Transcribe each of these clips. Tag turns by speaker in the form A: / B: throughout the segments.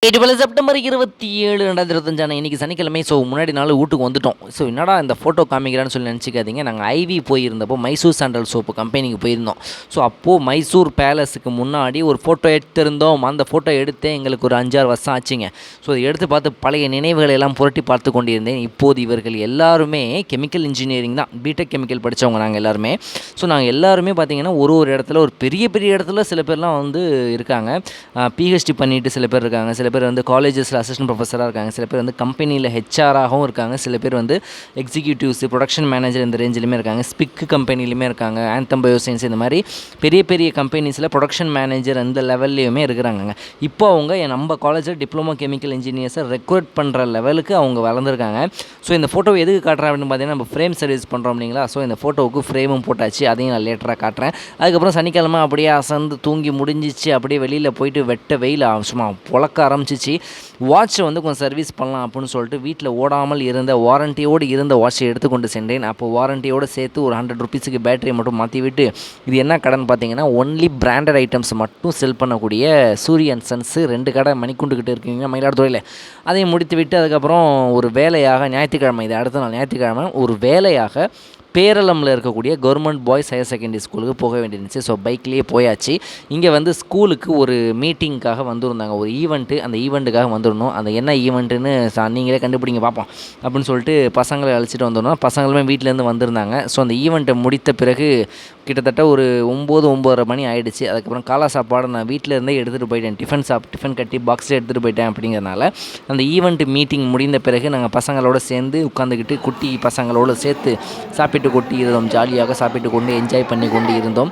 A: இதுபோல் செப்டம்பர் 27 2025 இன்றைக்கி சனிக்கிழமை. ஸோ முன்னாடி நாள் வீட்டுக்கு வந்துட்டோம். ஸோ என்னடா இந்த ஃபோட்டோ காமிக்கிறான்னு சொல்லி நினச்சிக்காதீங்க. நாங்கள் ஐவி போயிருந்தப்போ மைசூர் சாண்டல் சோப்பு கம்பெனிக்கு போயிருந்தோம். ஸோ அப்போது மைசூர் பேலஸுக்கு முன்னாடி ஒரு ஃபோட்டோ எடுத்திருந்தோம். அந்த ஃபோட்டோ எடுத்தே எங்களுக்கு ஒரு 5-6 வருஷம் ஆச்சுங்க. ஸோ அதை எடுத்து பார்த்து பழைய நினைவுகளை எல்லாம் புரட்டி பார்த்து கொண்டிருந்தேன். இப்போது இவர்கள் எல்லாருமே கெமிக்கல் இன்ஜினியரிங் தான், பிடெக் கெமிக்கல் படித்தவங்க நாங்கள் எல்லாருமே. ஸோ நாங்கள் எல்லாருமே பார்த்திங்கன்னா ஒரு இடத்துல ஒரு பெரிய பெரிய இடத்துல சில பேர்லாம் வந்து இருக்காங்க. பிஹெச்டி பண்ணிவிட்டு சில பேர் இருக்காங்க, சில பேர் வந்து காலேஜஸில் அசிஸ்டன்ட் ப்ரொஃபஸராக இருக்காங்க, சில பேர் வந்து கம்பெனியில் ஹெச்ஆராகவும் இருக்காங்க, சில பேர் வந்து எக்ஸிக்யூட்டிவ்ஸ் ப்ரொடக்ஷன் மேனேஜர் இந்த ரேஞ்சிலுமே இருக்காங்க, ஸ்பிக் கம்பெனிலுமே இருக்காங்க, ஆந்தம் பயோசைன்ஸ் இந்த மாதிரி பெரிய பெரிய கம்பெனிஸில் ப்ரொடக்ஷன் மேனேஜர் அந்த லெவல்லையுமே இருக்கிறாங்க. இப்போ அவங்க நம்ம காலேஜில் டிப்ளமோ கெமிக்கல் இன்ஜினியர்ஸை ரெக்ரூட் பண்ணுற லெவலுக்கு அவங்க வளர்ந்துருக்காங்க. ஸோ இந்த ஃபோட்டோ எதுக்கு காட்டுறேன் அப்படின்னு பார்த்தீங்கன்னா, நம்ம ஃப்ரேம் சர்வீஸ் பண்ணுறோம் இல்லைங்களா. ஸோ இந்த ஃபோட்டோவுக்கு ஃப்ரேமும் போட்டாச்சு, அதையும் நான் லேட்டராக காட்டுறேன். அதுக்கப்புறம் சனிக்கிழமை அப்படியே அசந்து தூங்கி முடிஞ்சிச்சு. அப்படியே வெளியில் போயிட்டு வெட்ட வெயில் சும்மா புழக்க ஆரம்பிச்சிச்சு. வாட்சை வந்து கொஞ்சம் சர்வீஸ் பண்ணலாம் அப்படின்னு சொல்லிட்டு வீட்டில் ஓடாமல் இருந்த வாரண்டியோடு இருந்த வாட்சை எடுத்துக்கொண்டு சென்றேன். அப்போ வாரண்டியோடு சேர்த்து ஒரு 100 ருபீஸுக்கு பேட்டரியை மட்டும் மாற்றி விட்டு, இது என்ன கடைன்னு பார்த்தீங்கன்னா ஒன்லி பிராண்டட் ஐட்டம்ஸ் மட்டும் செல் பண்ணக்கூடிய சூரியன் சன்ஸு 2 கடை மணிக்குண்டுக்கிட்டு இருக்கீங்க மயிலாடுதுறையில். அதையும் முடித்து விட்டு அதுக்கப்புறம் ஒரு வேலையாக ஞாயிற்றுக்கிழமை, இது அடுத்த நாள் ஞாயிற்றுக்கிழமை ஒரு வேலையாக பேரளமில் இருக்கக்கூடிய கவர்மெண்ட் பாய்ஸ் ஹையர் செகண்டரி ஸ்கூலுக்கு போக வேண்டியிருந்துச்சு. ஸோ பைக்லேயே போயாச்சு. இங்கே வந்து ஸ்கூலுக்கு ஒரு மீட்டிங்காக வந்திருந்தாங்க, ஒரு ஈவெண்ட்டு. அந்த ஈவெண்ட்டுக்காக வந்துடணும். அந்த என்ன ஈவெண்ட்டுன்னு நீங்களே கண்டுபிடிங்க பார்ப்போம் அப்படின்னு சொல்லிட்டு பசங்களை அழைச்சிட்டு வந்துடணும். பசங்களுமே வீட்டிலேருந்து வந்திருந்தாங்க. ஸோ அந்த ஈவெண்ட்டை முடித்த பிறகு கிட்டத்தட்ட ஒரு 9-9:30 மணி ஆகிடுச்சு. அதுக்கப்புறம் காலை சாப்பாடு நான் வீட்டில் இருந்தே எடுத்துகிட்டு போயிட்டேன். டிஃபன் கட்டி பாக்ஸில் எடுத்துகிட்டு போயிட்டேன். அப்படிங்கிறதுனால அந்த ஈவெண்ட் மீட்டிங் முடிந்த பிறகு நாங்கள் பசங்களோடு சேர்ந்து உட்காந்துக்கிட்டு குட்டி பசங்களோடு சேர்த்து சாப்பிட்டு கொண்டு இருந்தோம். ஜாலியாக சாப்பிட்டு கொண்டு என்ஜாய் பண்ணி கொண்டு இருந்தோம்.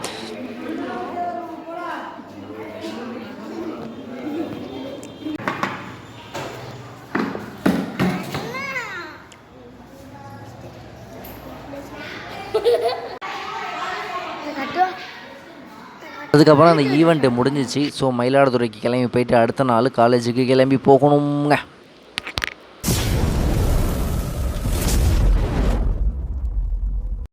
A: அதுக்கப்புறம் அந்த ஈவெண்ட்டு முடிஞ்சிச்சு. ஸோ மயிலாடுதுறைக்கு கிளம்பி போயிட்டு அடுத்த நாள் காலேஜுக்கு கிளம்பி போகணுங்க.